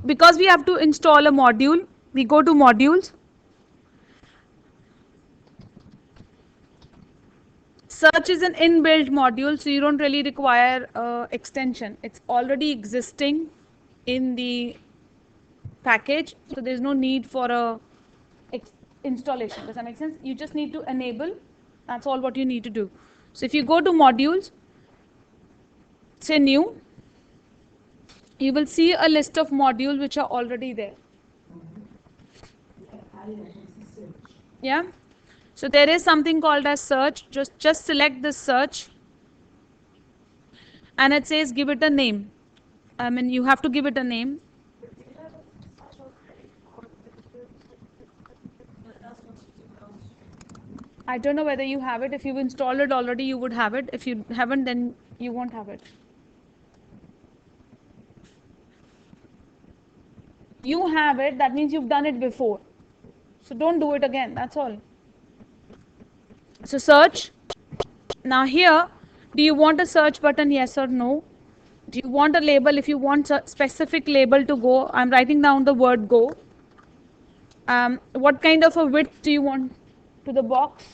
Because we have to install a module, we go to modules. Search is an inbuilt module, so you don't really require extension. It's already existing in the package, so there's no need for a installation. Does that make sense? You just need to enable. That's all what you need to do. So if you go to modules, say new, you will see a list of modules which are already there. Yeah. So there is something called as search. Just select this search, and it says give it a name. I mean, you have to give it a name. I don't know whether you have it. If you've installed it already, you would have it. If you haven't, then you won't have it. You have it, that means you've done it before. So don't do it again, that's all. So search. Now here, do you want a search button, yes or no? Do you want a label? If you want a specific label to go, I'm writing down the word go. What kind of a width do you want to the box?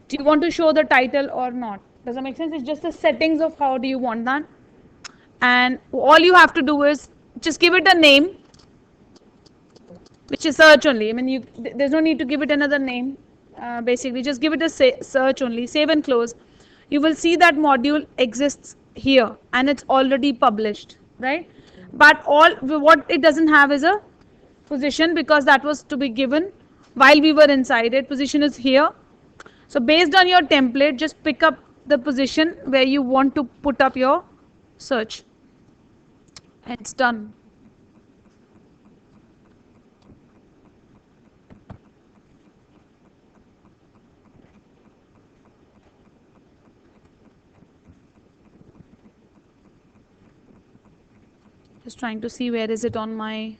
Do you want to show the title or not? Does that make sense? It's just the settings of how do you want that. And all you have to do is just give it a name, which is search only. I mean, there's no need to give it another name. Basically, just give it a search only. Save and close. You will see that module exists here, and it's already published, right? But what it doesn't have is a position, because that was to be given while we were inside it. Position is here. So based on your template, just pick up the position where you want to put up your search. It's done. Just trying to see where is it on my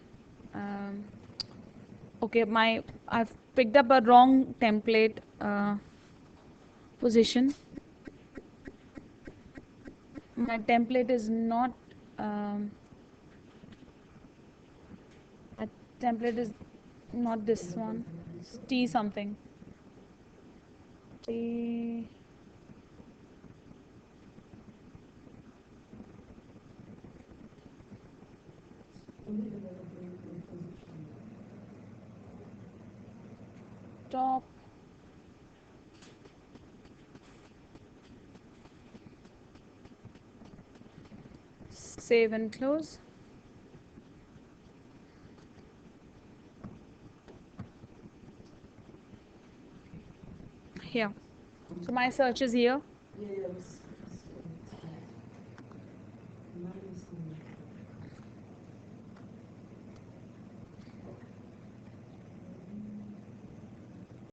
okay, I've picked up a wrong template position. My template is not a template is not this one. It's T something. T top. Save and close. Here. So my search is here.